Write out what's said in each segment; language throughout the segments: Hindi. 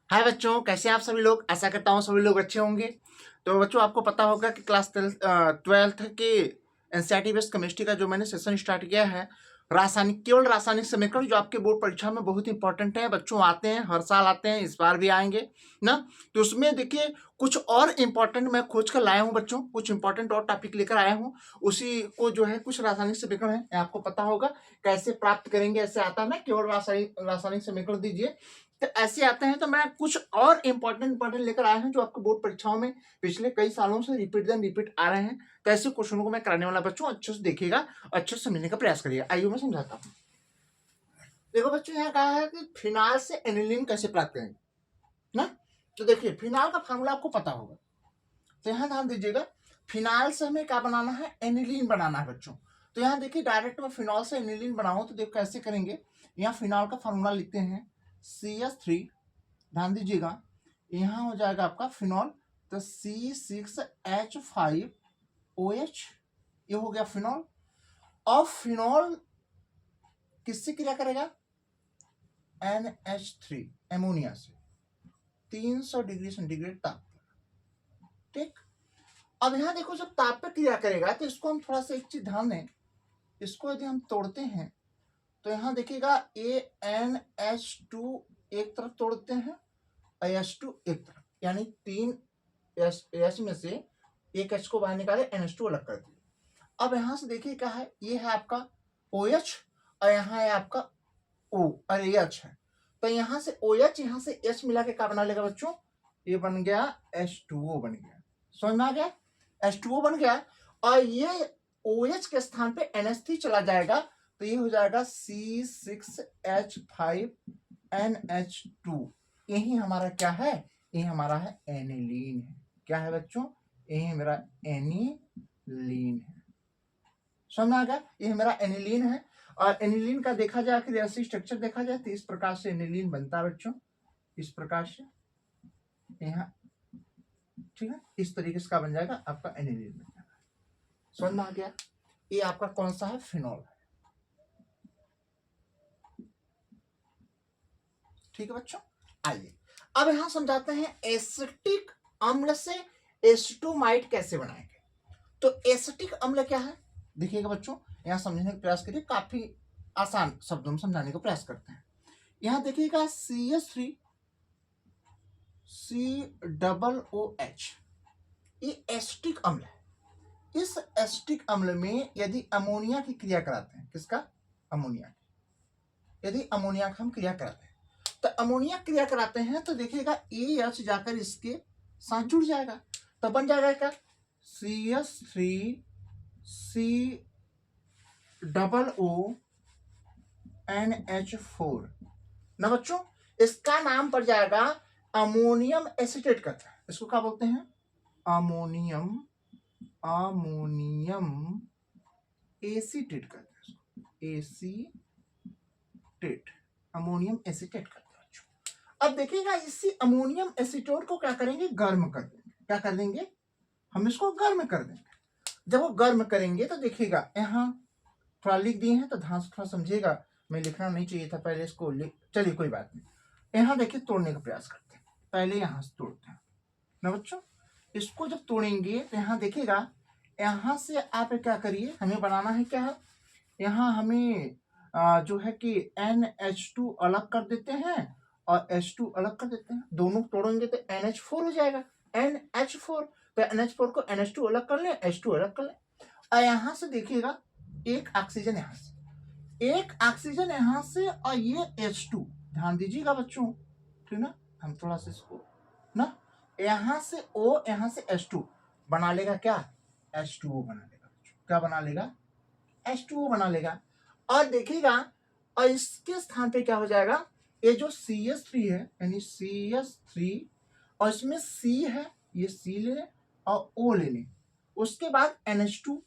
हाय बच्चों, कैसे हैं आप सभी लोग। आशा करता हूँ सभी लोग अच्छे होंगे। तो बच्चों, आपको पता होगा कि क्लास 12th के एनसीईआरटी बेस्ड केमिस्ट्री का जो मैंने सेशन स्टार्ट किया है, केवल रासायनिक समीकरण, जो आपके बोर्ड परीक्षा में बहुत इंपॉर्टेंट है। बच्चों आते हैं, हर साल आते हैं, इस बार भी आएंगे ना। तो उसमें देखिए कुछ और इम्पोर्टेंट मैं खोज कर लाया हूँ बच्चों, कुछ इंपॉर्टेंट और टॉपिक लेकर आया हूँ। उसी को जो है कुछ रासायनिक समीकरण है, आपको पता होगा कैसे प्राप्त करेंगे। ऐसे आता है ना, केवल रासायनिक समीकरण दीजिए, तो ऐसे आते हैं। तो मैं कुछ और इंपॉर्टेंट लेकर आया हूं, जो आपको बोर्ड परीक्षाओं में पिछले कई सालों से रिपीट आ रहे हैं। तो ऐसे क्वेश्चनों को मैं कराने वाला बच्चों, अच्छे से देखिएगा, अच्छे से समझने का प्रयास करिएगा। आइए मैं समझाता हूँ। देखो बच्चों, यहाँ कहा है कि फिनाल से एनिलीन कैसे प्राप्त करेंगे ना। तो देखिए, फिनाल का फार्मूला आपको पता होगा, तो यहाँ ध्यान दीजिएगा। फिनाल से हमें क्या बनाना है, एनिलीन बनाना है बच्चों। तो यहाँ देखिए, डायरेक्ट में फिनॉल से एनिलीन बनाऊं तो देखो कैसे करेंगे। यहाँ फिनॉल का फार्मूला लिखते हैं CH3, ध्यान दीजिएगा, यहाँ हो जाएगा आपका फिनॉल, तो C6H5OH, ये हो गया फिनॉल। और फिनॉल किससे क्रिया करेगा, NH3 एमोनिया से, 300 डिग्री सेंटीग्रेड ताप पर। ठीक, अब यहाँ देखो, जब ताप पर क्रिया करेगा तो इसको हम थोड़ा सा एक चीज ध्यान दें, इसको यदि हम तोड़ते हैं तो यहाँ देखिएगा ANH2 एक तरफ तोड़ते हैं, H2 एक तरफ, यानी 3 H में से एक H को बाहर निकाले, NH2 अलग कर दिए। अब यहां से देखिए क्या है, ये है आपका OH और यहाँ है आपका O और ये H है। तो यहाँ से OH, यहाँ से H मिला के क्या बना लेगा बच्चों, ये बन गया H2O बन गया। समझ में आ गया, H2O बन गया। और ये OH के स्थान पे NH3 चला जाएगा, तो ये हो जाएगा C6H5NH2। यही हमारा क्या है, ये हमारा है एनिलीन है। क्या है बच्चों, ये मेरा एनिलीन है। समझ में आ गया, ये मेरा एनिलीन है। और एनिलीन का देखा जाए कि जैसे स्ट्रक्चर देखा जाए तो इस प्रकार से एनिलीन बनता है बच्चों, इस प्रकार से यहाँ, ठीक है, इस तरीके से का बन जाएगा आपका एनिलीन बन जाएगा। समझ में आ गया, ये आपका कौन सा है, फिनॉल है। ठीक है बच्चों, आइए अब यहां समझाते हैं एसिटिक अम्ल से एसिटोमाइड कैसे बनाएंगे। तो एसिटिक अम्ल क्या है, देखिएगा बच्चों, यहां समझने का प्रयास करिए, काफी आसान शब्दों में समझाने का प्रयास करते हैं। यहां देखिएगा CH3 COOH, ये एसिटिक अम्ल है। इस एसिटिक अम्ल में यदि अमोनिया की क्रिया कराते हैं, किसका, अमोनिया की, यदि अमोनिया का हम क्रिया कराते हैं, तो अमोनिया क्रिया कराते हैं तो देखिएगा AH जाकर इसके साथ जुड़ जाएगा, तो बन जाएगा क्या, CH3COONH4 ना बच्चों। इसका नाम पड़ जाएगा अमोनियम एसीटेट कहते हैं, इसको क्या बोलते हैं, अमोनियम एसीटेट कहते हैं, एसीटेट, अमोनियम एसीटेट कहते हैं बच्चों। अब देखिएगा, इसी अमोनियम एसीटोन को क्या करेंगे, गर्म कर देंगे। क्या कर देंगे, हम इसको गर्म कर देंगे। जब वो गर्म करेंगे तो देखिएगा, यहाँ थोड़ा लिख दिए हैं तो ध्यान से थोड़ा समझिएगा, मैं लिखना नहीं चाहिए था पहले इसको, चलिए कोई बात नहीं। यहाँ देखिए, तोड़ने का प्रयास करते हैं, पहले यहाँ से तोड़ते हैं ना बच्चों। इसको जब तोड़ेंगे तो यहाँ देखिएगा, यहाँ से आप क्या करिए, हमें बनाना है क्या है, यहाँ हमें जो है कि NH2 अलग कर देते हैं और H2 अलग कर देते हैं, दोनों तोड़ेंगे तो NH4 हो जाएगा, NH4। तो NH4 को NH2 अलग कर ले, H2 अलग कर ले। और यहाँ से देखिएगा, एक ऑक्सीजन यहाँ से, एक ऑक्सीजन यहाँ से, और ये H2, ध्यान दीजिएगा बच्चों, ठीक ना। हम थोड़ा सा इसको ना, यहाँ से O, यहाँ से H2 बना लेगा क्या, H2O बना लेगा। क्या बना लेगा, H2O बना लेगा। और देखिएगा, और इसके स्थान पे क्या हो जाएगा, ये जो CH3 है, यानी CH3, और इसमें C है, ये C ले लें और O ले लें, उसके बाद NH2,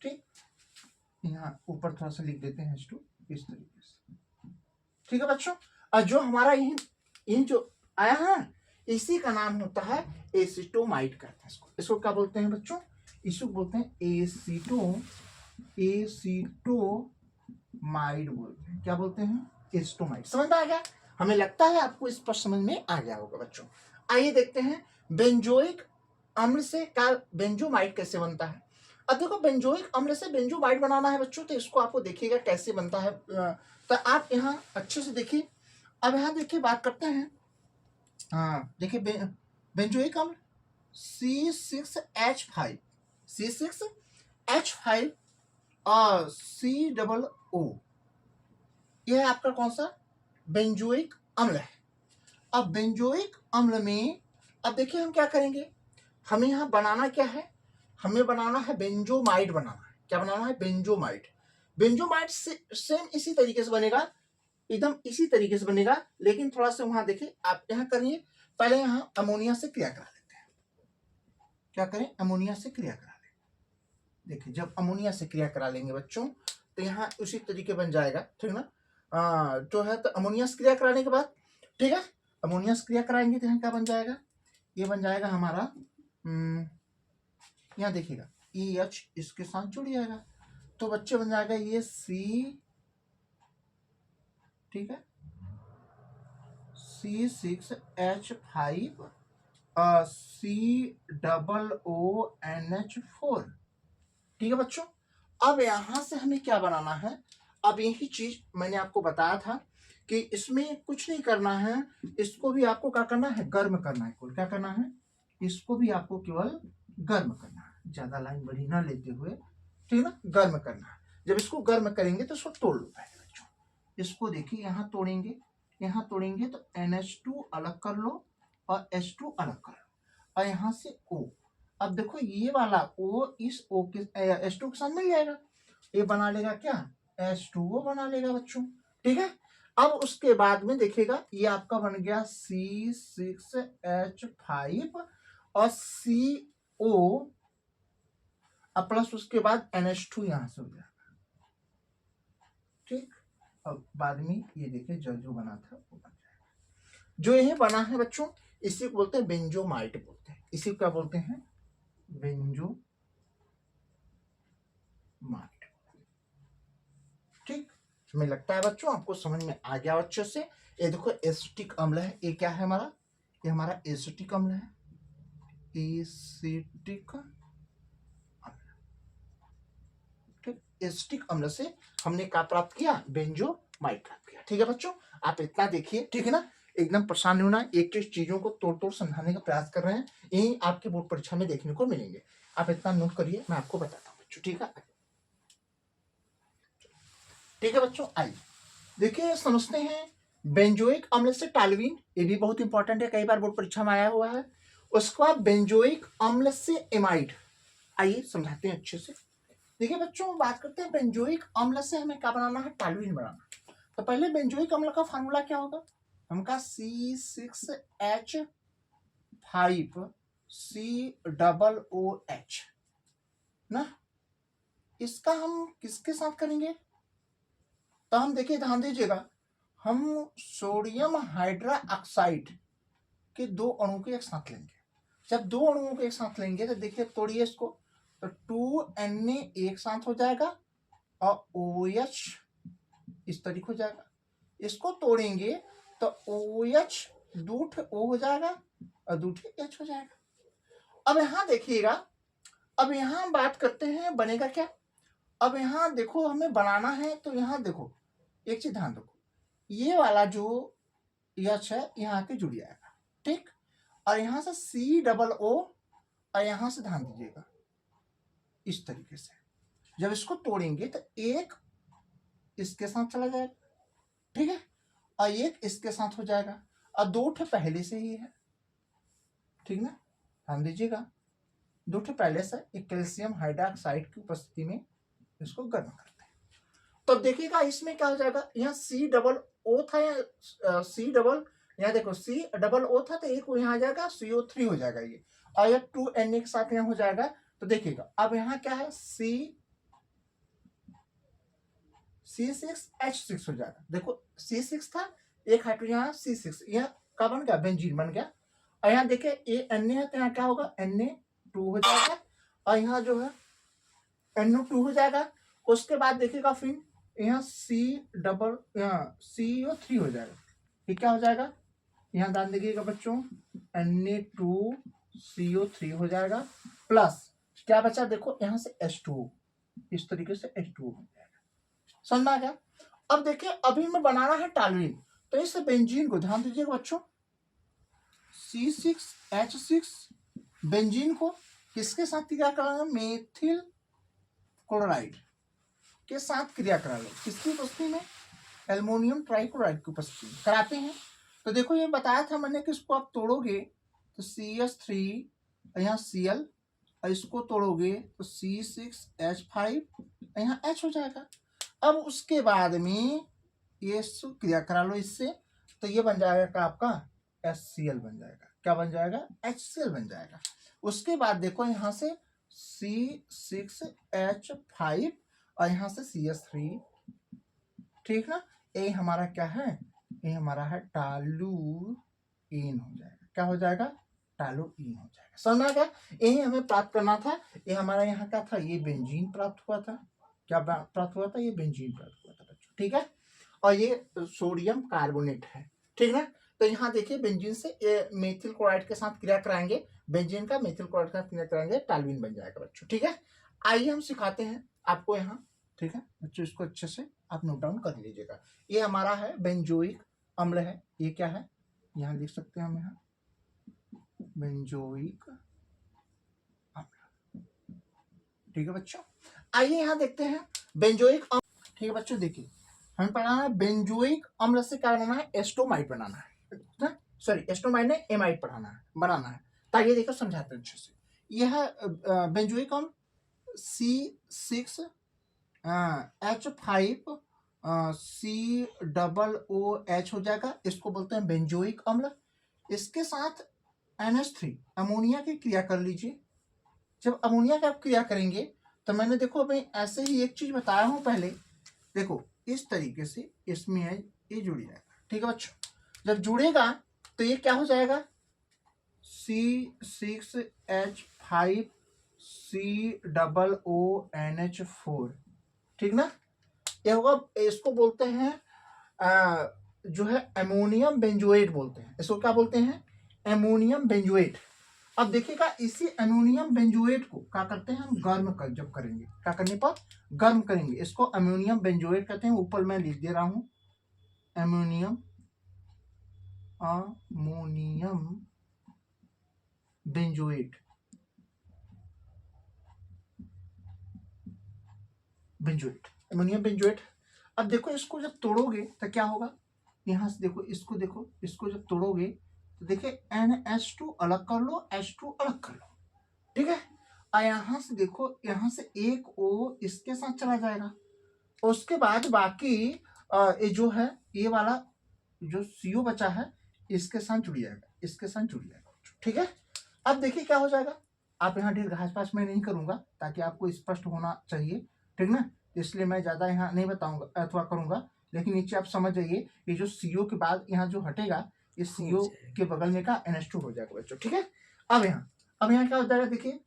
ठीक, यहाँ ऊपर थोड़ा सा लिख देते हैं H2 इस तरीके से। ठीक है बच्चों, और जो हमारा इन जो आया है, इसी का नाम होता है एसिटोमाइड कहते हैं इसको। इसको क्या बोलते हैं बच्चों, इसको बोलते हैं एसिटोमाइड बोलते हैं। क्या बोलते हैं, एसिटोमाइड। समझ में आ गया। हमें लगता है आपको इस पर समझ में आ गया होगा बच्चों। आइए देखते हैं बेंजोइक अम्ल से क्या बेंजोमाइट कैसे बनता है। अब देखो बेंजोइक अम्ल से बेंजोमाइट बनाना है बच्चों, तो इसको आपको देखिएगा कैसे बनता है। तो आप यहाँ अच्छे से देखिए। अब यहाँ देखिए बात करते हैं। हाँ देखिए बेंजोइक अम्ल C6H5 C6H5 और COO, यह है आपका कौन सा बेंजोइक अम्ल है। अब बेंजोइक अम्ल में अब देखिए हम क्या करेंगे, हमें यहाँ बनाना क्या है, हमें बनाना है बेंजोमाइड बनाना है। क्या बनाना है, बेंजोमाइड। बेंजोमाइड से सेम इसी तरीके से बनेगा, एकदम इसी तरीके से बनेगा, लेकिन थोड़ा सा वहां देखिए आप यहाँ करिए, पहले यहाँ अमोनिया से क्रिया करा लेते हैं। क्या करें, अमोनिया से क्रिया करा लें। देखिए जब अमोनिया से क्रिया करा लेंगे बच्चों तो यहाँ उसी तरीके बन जाएगा, ठीक ना। जो है तो अमोनिया से क्रिया कराने के बाद, ठीक है, अमोनिया से क्रिया कराएंगे तो यहाँ क्या बन जाएगा, ये बन जाएगा हमारा यहाँ देखिएगा EH इसके साथ जुड़ जाएगा, तो बच्चे बन जाएगा ये C, ठीक है, C6H5 COONH4, ठीक है बच्चों। अब यहां से हमें क्या बनाना है, अब यही चीज मैंने आपको बताया था कि इसमें कुछ नहीं करना है, इसको भी आपको क्या करना है, गर्म करना है। क्या करना है, इसको भी आपको केवल गर्म करना है, ज्यादा लाइन बड़ी ना लेते हुए, ठीक है ना, गर्म करना है। जब इसको गर्म करेंगे तो इसको तोड़ लो पहले बच्चों। इसको देखिए यहाँ तोड़ेंगे, यहाँ तोड़ेंगे तो NH2 अलग कर लो और H2 अलग कर लो, और यहाँ से O। अब देखो ये वाला O इस O के H2 के साथ मिल जाएगा, ये बना लेगा क्या, H2O बना लेगा बच्चों, ठीक है। अब उसके बाद में देखिएगा ये आपका बन गया C6H5 और CO, अब प्लस उसके बाद NH2 यहां से हो जाएगा, ठीक। अब बाद में ये देखिए जो बना था वो बन जाएगा। जो ये बना है बच्चों इसी को बोलते हैं बेंजोमाइट बोलते हैं, इसी को क्या बोलते हैं, बेंजोमाइट, ठीक। हमें लगता है बच्चों आपको समझ में आ गया अच्छे से। ये देखो एसिटिक अम्ल है, ये क्या है हमारा, ये हमारा एसिटिक अम्ल है, एसिटिक अम्ल, ठीक। एसिटिक अम्ल से हमने क्या प्राप्त किया, बेंजोमाइट प्राप्त किया, ठीक है बच्चों। आप इतना देखिए, ठीक है ना, एकदम परेशान नहीं होना, एक एक चीजों को तोड़ तोड़ समझाने का प्रयास कर रहे हैं, यही आपके बोर्ड परीक्षा में देखने को मिलेंगे। आप इतना नोट करिए, मैं आपको बताता हूँ बच्चों, ठीक है, ठीक है बच्चों। आइए देखिए समझते हैं बेंजोइक अम्ल से टालुइन, ये भी बहुत इंपॉर्टेंट है, कई बार बोर्ड परीक्षा में आया हुआ है। उसके बाद बेंजोइक अम्ल से एमाइड, आइए समझाते हैं अच्छे से। देखिए बच्चों बात करते हैं बेंजोइक अम्ल से हमें क्या बनाना है, टालुइन बनाना। तो पहले बेंजोइक अम्ल का फार्मूला क्या होगा, हमका C6H5COOH ना, इसका हम किसके साथ करेंगे, तो हम देखिए ध्यान दीजिएगा, हम सोडियम हाइड्रा ऑक्साइड के दो अणु को एक साथ लेंगे। जब दो अणुओं को एक साथ लेंगे तो देखिए तोड़िए इसको, तो 2Na एक साथ हो जाएगा और OH इस तरीके हो जाएगा। इसको तोड़ेंगे तो OH दूठ O हो जाएगा और दूठे H हो जाएगा। अब यहाँ देखिएगा, अब यहाँ बात करते हैं बनेगा क्या। अब यहाँ देखो हमें बनाना है, तो यहाँ देखो एक चीज ध्यान रखो, ये वाला जो H है यहाँ के जुड़ जाएगा, ठीक। और यहाँ से COO और यहाँ से ध्यान दीजिएगा इस तरीके से, जब इसको तोड़ेंगे तो एक इसके साथ चला जाएगा, ठीक है, और एक इसके साथ हो जाएगा, और दो ठे पहले से ही है, ठीक ना, ध्यान दीजिएगा, दो ठे पहले से, एक कैल्शियम हाइड्रोक्साइड की उपस्थिति में इसको गर्म करते हैं। तो देखिएगा इसमें क्या हो जाएगा, यहाँ COO था, यहाँ C यहाँ देखो COO था, तो एक यहाँ आ जाएगा CO3 हो जाएगा ये, और यह 2Na के साथ यहाँ हो जाएगा। तो देखिएगा अब यहाँ क्या है, C6H6 हो जाएगा, देखो C6 था, एक हाइड्रोजन यहाँ C6, यह क्या बन गया, बेंजीन बन गया। और यहाँ देखिए Na है तो यहाँ क्या होगा, Na2 हो जाएगा, और यहाँ जो है NO2 हो जाएगा। उसके बाद देखिएगा फिर यहाँ CO3 हो जाएगा, ये क्या हो जाएगा, यहाँ ध्यान दीजिएगा बच्चों, Na2CO3 हो जाएगा, प्लस क्या बचा देखो यहाँ से H2O, इस तरीके से H2O बन जाएगा। समझ में आ गया। अब देखिए अभी में बनाना है टालुइन, तो इस बेंजीन को ध्यान दीजिएगा बच्चों, C6H6 बेंजीन को किसके साथ क्रिया कराना, मेथिल क्लोराइड के साथ क्रिया करा लो, किसकी उपस्थिति में, एल्युमिनियम ट्राइक्लोराइड की उपस्थिति में कराते हैं। तो देखो ये बताया था मैंने कि इसको आप तोड़ोगे तो CH3 यहाँ Cl, और इसको तोड़ोगे तो C6H5 यहाँ H हो जाएगा। अब उसके बाद में ये क्रिया करा लो इससे, तो ये बन जाएगा आपका HCl बन जाएगा, क्या बन जाएगा, HCl बन जाएगा। उसके बाद देखो यहाँ से C6H5 और यहाँ से CH3, ठीक ना, ये हमारा क्या है, ये हमारा है टालुइन हो जाएगा, क्या हो जाएगा, टालुइन हो जाएगा। समझ आ गया। यही हमें प्राप्त करना था। ये हमारा यहाँ क्या था, ये बेंजीन प्राप्त हुआ था, क्या प्राप्त हुआ था, ये बेंजीन प्राप्त हुआ था बच्चों, ठीक है। और ये सोडियम कार्बोनेट है, ठीक ना। तो यहाँ देखिए बेंजीन से मेथिल क्लोराइड के साथ क्रिया कराएंगे, बेंजीन का मेथिल क्लोराइड के साथ क्रिया कराएंगे, टालुइन बन जाएगा बच्चों, ठीक है। आइए हम सिखाते हैं आपको यहाँ, ठीक है बच्चों, इसको अच्छे से आप नोट डाउन कर लीजिएगा। ये हमारा है बेंजोइक अम्ल है, ये क्या है, यहाँ लिख सकते हैं हम, यहाँ बेंजोइक अम्ल, ठीक है बच्चों। आइए यहाँ देखते हैं बेंजोइक अम्ल, ठीक है बच्चों। देखिए हमें पढ़ाना है बेंजोइक अम्ल से क्या बनाना है, एस्टोमाइड बनाना है, सॉरी एस्टोमाइड ने एमाइड बनाना है। ताकि देखो समझाते हैं अच्छे से। यह है बेंजोइक अम्ल C6H5 COOH हो जाएगा, इसको बोलते हैं बेंजोइक अम्ल। इसके साथ NH3 अमोनिया की क्रिया कर लीजिए। जब अमोनिया की आप क्रिया करेंगे तो मैंने देखो अभी ऐसे ही एक चीज बताया हूं पहले, देखो इस तरीके से इसमें है, ये जुड़ जाएगा, ठीक है बच्चों। जब जुड़ेगा तो ये क्या हो जाएगा, C6H5 COONH4, ठीक ना। ये होगा, इसको बोलते हैं जो है अमोनियम बेंजोएट बोलते हैं, इसको क्या बोलते हैं, अमोनियम बेंजोएट। अब देखिएगा इसी अमोनियम बेंजोएट को क्या करते हैं हम, गर्म कर जब करेंगे, क्या करने पर, गर्म करेंगे, इसको अमोनियम बेंजोएट कहते हैं। ऊपर मैं लिख दे रहा हूं, अमोनियम बेंजोएट, अमोनियम बेंजोएट। अब देखो इसको जब तोड़ोगे तो क्या होगा, यहां से देखो इसको, देखो इसको जब तोड़ोगे तो देखिए NH2 अलग कर लो, H2 अलग कर लो, ठीक है। और यहां से देखो, यहां से एक O इसके साथ चला जाएगा, उसके बाद बाकी ये जो है, ये वाला जो CO बचा है इसके साथ जुड़ जाएगा, इसके साथ जुड़ जाएगा, ठीक है। अब देखिए क्या हो जाएगा, आप यहाँ ढेर घास पास में नहीं करूंगा ताकि आपको स्पष्ट होना चाहिए, ठीक ना, इसलिए मैं ज्यादा यहाँ नहीं बताऊंगा अथवा करूंगा। लेकिन नीचे आप समझ जाइए, ये जो CO के बाद यहाँ जो हटेगा, ये CO के बगल में का NH2 हो जाएगा बच्चों, ठीक है। अब यहाँ क्या हो जाएगा, देखिए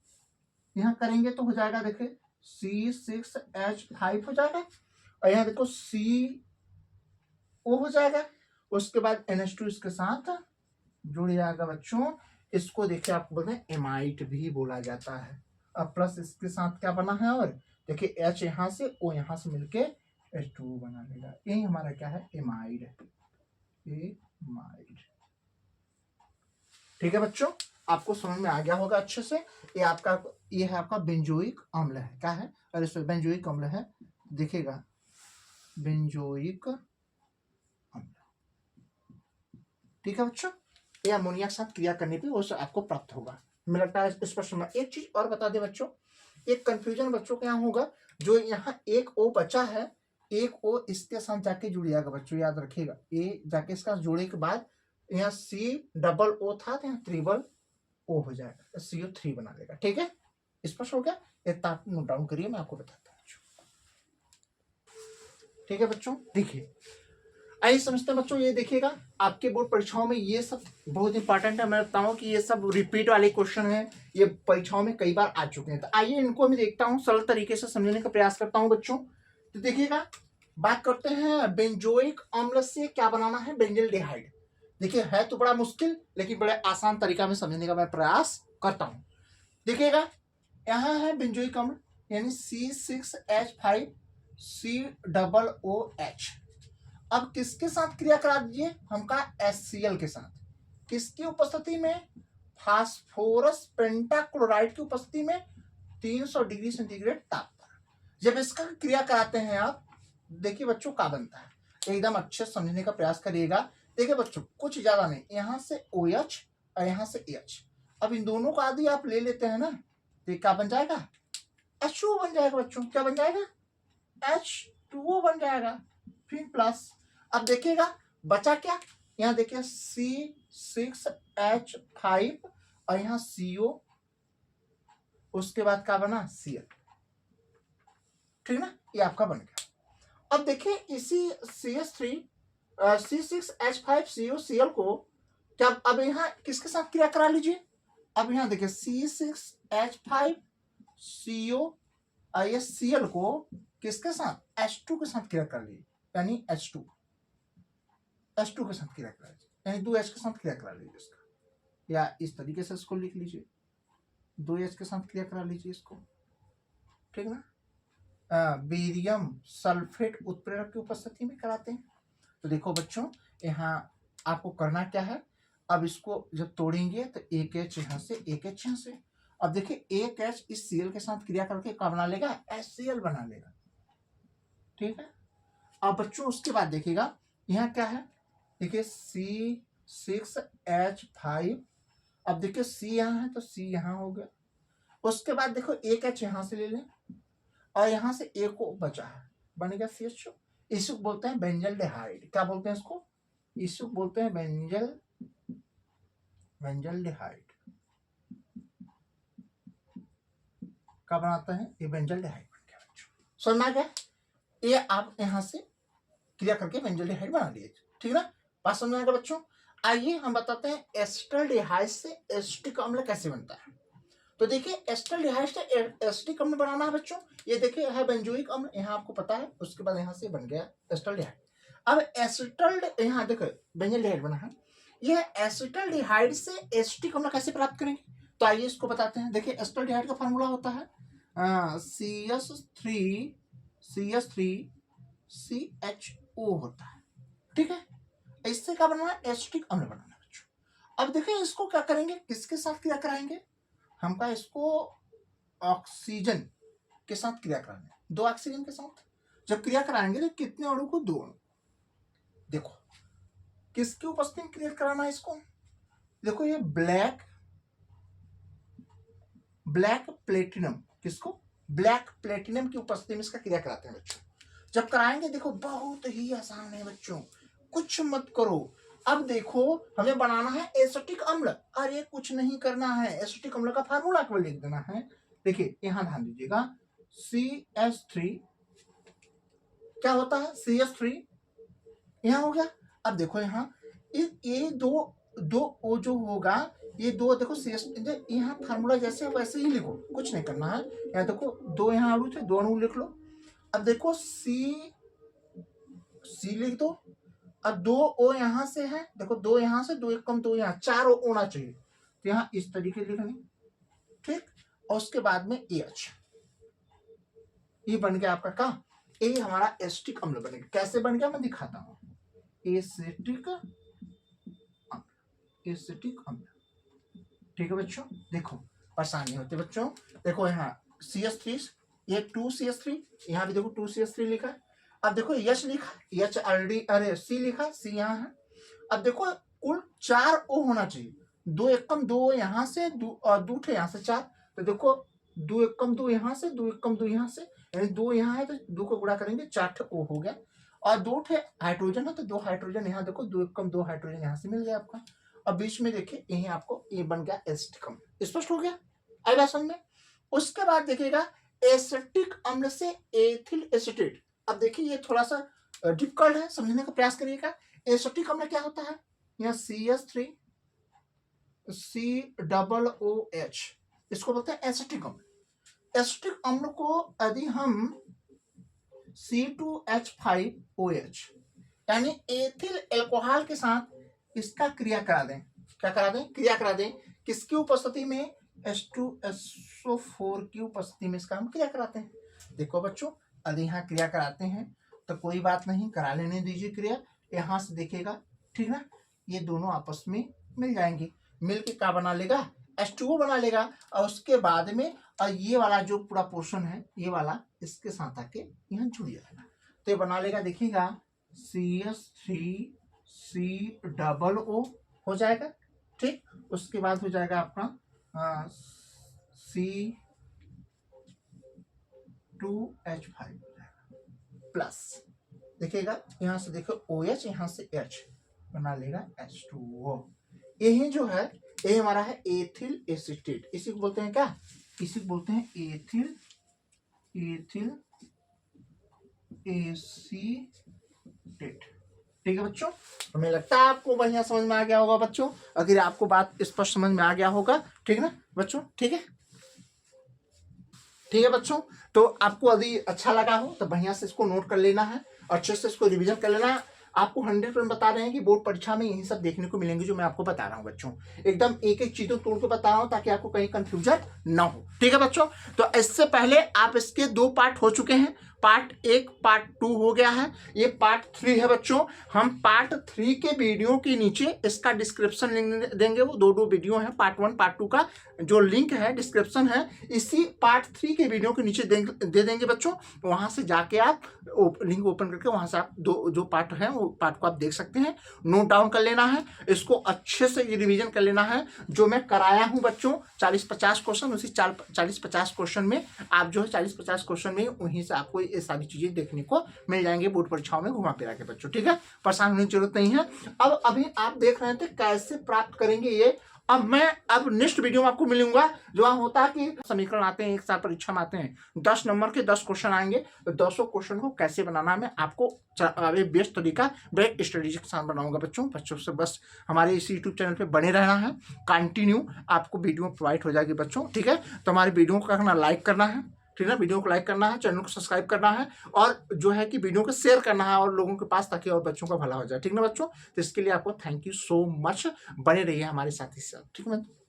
यहाँ करेंगे तो हो जाएगा, देखिए C6H5 हो जाएगा, और यहाँ देखो CO हो जाएगा, उसके बाद NH2 इसके साथ जुड़ जाएगा बच्चों। इसको देखिए आपको बोलते हैं एमाइड भी बोला जाता है। अब प्लस इसके साथ क्या बना है, और देखिए H यहाँ से O यहाँ से मिलके H2 बना लेगा, यही हमारा क्या है, एमाइड, एमाइड, ठीक है बच्चों। आपको समझ में आ गया होगा अच्छे से। ये आपका, ये है आपका बेंजोइक अम्ल है, क्या है, और इसमें बेंजोइक अम्ल है, देखिएगा बेंजोइक अम्ल, ठीक है बच्चों। ये अमोनिया के साथ क्रिया करने पे वो आपको प्राप्त होगा। मुझे लगता है स्पष्ट होगा। एक चीज और बता दें बच्चों, एक कंफ्यूजन बच्चों के यहाँ होगा, जो यहाँ एक O बचा है, एक O इसके साथ जाके जुड़ जाएगा बच्चों, याद रखिएगा, ये जाके इसका जोड़े के बाद यहाँ COO था, यहाँ ट्रिपल O हो जाएगा, CO3 बना लेगा, ठीक है। स्पष्ट हो गया, एक आप नोट डाउन करिए, मैं आपको बताता हूँ, ठीक है बच्चों। देखिए आइए समझते हैं बच्चों, ये देखिएगा आपके बोर्ड परीक्षाओं में ये सब बहुत इंपॉर्टेंट है। मैं बताऊं कि ये सब रिपीट वाले क्वेश्चन है, ये परीक्षाओं में कई बार आ चुके हैं। तो आइए इनको मैं देखता हूं, सरल तरीके से समझने का प्रयास करता हूं बच्चों। तो देखिएगा बात करते हैं बेंजोइक अम्ल से क्या बनाना है, बेंजल्डिहाइड। देखिए है तो बड़ा मुश्किल, लेकिन बड़े आसान तरीका में समझने का मैं प्रयास करता हूं। देखिएगा यहाँ है बेंजोइक अम्ल यानी C6H5COOH। अब किसके साथ क्रिया करा दीजिए, हम कहा HCl के साथ। किसकी उपस्थिति में, फास्फोरस पेंटाक्लोराइड की उपस्थिति में 300 डिग्री सेंटीग्रेड ताप पर। जब इसका क्रिया कराते हैं आप, देखिए बच्चों क्या बनता है, एकदम अच्छे समझने का प्रयास करिएगा। देखिए बच्चों कुछ ज्यादा नहीं, यहाँ से OH और यहाँ से H, अब इन दोनों का आदि आप ले लेते हैं ना, तो क्या बन जाएगा, H2O बन जाएगा बच्चों। क्या बन जाएगा, H2O बन जाएगा। फिर प्लस, अब देखिएगा बचा क्या, यहाँ देखिए C6H5 और यहाँ CO, उसके बाद क्या बना Cl, ठीक ना, ये आपका बन गया। अब देखिए इसी C6H5COCl को क्या, अब यहाँ किसके साथ क्रिया करा लीजिए, अब यहाँ देखिए C6H5CO और ये Cl को किसके साथ, H2 के साथ क्रिया कर लीजिए, यानी H2 के साथ क्रिया करा लीजिए, यानी 2H के साथ क्रिया करा लीजिए इसका, या इस तरीके से इसको लिख लीजिए, 2H के साथ क्रिया करा लीजिए इसको, ठीक ना। बेरियम सल्फेट उत्प्रेरक की उपस्थिति में कराते हैं। तो देखो बच्चों यहाँ आपको करना क्या है, अब इसको जब तोड़ेंगे तो एक H यहाँ से, एक H यहाँ से। अब देखिए एक H इस Cl के साथ क्रिया करके क्या बना लेगा, HCl बना लेगा, ठीक है। अब बच्चों उसके बाद देखिएगा यहाँ क्या है, देखिए C6H5, अब देखिए C यहाँ है तो C यहाँ हो गया। उसके बाद देखो एक H यहाँ से ले लें और यहाँ से एक को बचा है, बन गया CH2। इसको बोलते हैं बेंजल्डिहाइड। क्या बोलते हैं इसको, इसको बोलते हैं बेंजल्डिहाइड। क्या बनाता है ये, बेंजल्डिहाइड बन गया बच्चों, समझ में आ गया। ये आप यहाँ से क्रिया करके बेंजल्डिहाइड बना लिए, ठीक ना, बात समझ में आएगा बच्चों। आइए हम बताते हैं एस्टल्डिहाइड से एसिटिक अम्ल कैसे बनता है। तो देखिए एस्टल्डिहाइड से एसिटिक अम्ल बनाना है बच्चों, ये देखिए है बेंजोइक अम्ल, यहाँ आपको पता है, उसके बाद यहाँ से बन गया एस्टल्डिहाइड। अब एसिटल्ड, यहाँ देखो बेंजल्डिहाइड बना है, यह एसिटल्डिहाइड से एसिटिक अम्ल कैसे प्राप्त करेंगे, तो आइए इसको बताते हैं। देखिए एस्टल्डिहाइड का फार्मूला होता है CH3CH3CHO होता है, ठीक है। इससे क्या बनाना है, एसिटिक अम्ल बनाना है बच्चों। अब देखिए इसको क्या करेंगे, किसके साथ क्रिया कराएंगे, हम का इसको ऑक्सीजन के साथ क्रिया कराएंगे, 2 ऑक्सीजन के साथ जब क्रिया कराएंगे तो कितने अणु को, 2 अणु। देखो किसकी उपस्थिति में क्रिया कराना है इसको, देखो ये ब्लैक प्लेटिनम, किसको, ब्लैक प्लेटिनम की उपस्थिति में इसका क्रिया कराते हैं बच्चों। जब कराएंगे देखो बहुत ही आसान है बच्चों, कुछ मत करो। अब देखो हमें बनाना है एसिटिक अम्ल, अरे कुछ नहीं करना है, एसिटिक अम्ल का फार्मूला केवल लिख देना है। देखिए यहां ध्यान दीजिएगा, CH3 क्या होता है, CH3 यहां हो गया। अब देखो यहाँ ये दो ओ जो होगा, ये 2 देखो यहाँ फार्मूला जैसे वैसे ही लिखो, कुछ नहीं करना है। यहाँ देखो 2 यहाँ अणु थे, 2 अणु लिख लो। अब देखो C लिख दो, अब 2 O यहाँ से है, देखो 2 यहाँ से, 2 एक कम 2 यहाँ, 4 O होना चाहिए, तो यहाँ इस तरीके लिखनी, ठीक। और उसके बाद में AH, ये बन गया आपका का, ये हमारा एसिटिक अम्ल बनेगा। कैसे बन गया मैं दिखाता हूँ, एसिटिक अम्ल, ठीक है बच्चों। देखो परेशानी होती है बच्चों, देखो यहाँ CH3, ये 2CH3, यहाँ भी देखो 2CH3 लिखा है। अब देखो H लिखा, H ऑलरेडी, अरे C लिखा, C यहाँ है। अब देखो कुल 4 O होना चाहिए, 2 एक कम 2 यहाँ से, 2 थे यहाँ से 4, तो देखो 2 एक कम 2 यहाँ से, 2 एक कम 2 यहाँ से, यानी 2 यहाँ है तो 2 को गुणा करेंगे, 4 O हो गया। और 2 थे हाइड्रोजन है तो 2 हाइड्रोजन यहाँ देखो, 2 एक कम 2 हाइड्रोजन यहाँ से मिल गया आपका। अब बीच में देखिए यही आपको ये बन गया एसिटिक अम्ल, स्पष्ट हो गया, आएगा समझ में। उसके बाद देखिएगा एसिटिक अम्ल से एथिल एसीटेट। अब देखिए ये थोड़ा सा डिफिकल्ट है, समझने का प्रयास करिएगा। एसिटिक अम्ल क्या होता है, यहाँ CH3 COOH, इसको बोलते हैं एसिटिक अम्ल। एसिटिक अम्ल को यदि हम C2H5OH, यानी एथिल अल्कोहल के साथ इसका क्रिया करा दें। क्या करा दें? क्रिया करा दें। किसकी उपस्थिति में? H2SO4 की उपस्थिति में इसका हम क्रिया कराते हैं। देखो बच्चों, यदि यहाँ क्रिया कराते हैं तो कोई बात नहीं, करा लेने दीजिए क्रिया। यहाँ से देखेगा, ठीक ना, ये दोनों आपस में मिल जाएंगे, मिल के क्या बना लेगा? H2O बना लेगा। और उसके बाद में और ये वाला जो पूरा पोर्शन है, ये वाला इसके साथ आके यहाँ जुड़ जाएगा, तो ये बना लेगा, देखिएगा CH3COO हो जाएगा। ठीक, उसके बाद हो जाएगा अपना C2H5 प्लस, देखिएगा यहाँ से देखो OH, यहाँ से H बना लेगा H2O। यही जो है ये हमारा है एथिल एसीटेट। इसी को बोलते हैं क्या? इसी को बोलते हैं एथिल एसीटेट। ठीक है बच्चों, हमें लगता है आपको बढ़िया समझ में आ गया होगा बच्चों। अगर आपको बात स्पष्ट समझ में आ गया होगा, ठीक ना बच्चों? ठीक है, ठीक है बच्चों। तो आपको यदि अच्छा लगा हो तो बढ़िया से इसको नोट कर लेना है, अच्छे से इसको रिवीजन कर लेना है। आपको 100% बता रहे हैं कि बोर्ड परीक्षा में यही सब देखने को मिलेंगे जो मैं आपको बता रहा हूँ बच्चों। एकदम एक एक चीजों तोड़ के बता रहा हूँ ताकि आपको कहीं कंफ्यूजन ना हो। ठीक है बच्चों, तो इससे पहले आप इसके 2 पार्ट हो चुके हैं। पार्ट 1, पार्ट 2 हो गया है, ये पार्ट 3 है बच्चों। हम पार्ट 3 के वीडियो के नीचे इसका डिस्क्रिप्शन लिंक देंगे। वो 2 वीडियो है, पार्ट 1 पार्ट 2 का जो लिंक है, डिस्क्रिप्शन है, इसी पार्ट 3 के वीडियो के नीचे दे देंगे बच्चों। वहां से जाके आप लिंक ओपन करके वहां से आप जो पार्ट है वो पार्ट को आप देख सकते हैं। नोट डाउन कर लेना है, इसको अच्छे से रिवीजन कर लेना है। जो मैं कराया हूं बच्चों 40-50 क्वेश्चन, उसी 40-50 क्वेश्चन में आप जो है 40-50 क्वेश्चन में वहीं से आपको ये सारी चीजें देखने को मिल जाएंगे बोर्ड परीक्षाओं में घुमा फिरा के बच्चों। ठीक है, परेशान होने की जरूरत नहीं है। अब अभी आप देख रहे थे कैसे प्राप्त करेंगे ये। अब नेक्स्ट वीडियो में आपको मिलूंगा। जो होता है कि समीकरण आते हैं, एक साल परीक्षा में आते हैं, 10 नंबर के 10 क्वेश्चन आएंगे, तो 200 क्वेश्चन को कैसे बनाना है मैं आपको बेस्ट तरीका, बेस्ट स्ट्रेटेजी के साथ बनाऊंगा बच्चों से बस हमारे इस यूट्यूब चैनल पे बने रहना है। कंटिन्यू आपको वीडियो प्रोवाइड हो जाएगी बच्चों। ठीक है, तो हमारे वीडियो को करना, लाइक करना है, ठीक है, वीडियो को लाइक करना है, चैनल को सब्सक्राइब करना है, और जो है कि वीडियो को शेयर करना है और लोगों के पास, ताकि और बच्चों का भला हो जाए। ठीक ना बच्चों, तो इसके लिए आपको थैंक यू सो मच। बने रहिए हमारे साथ ही साथ। ठीक है।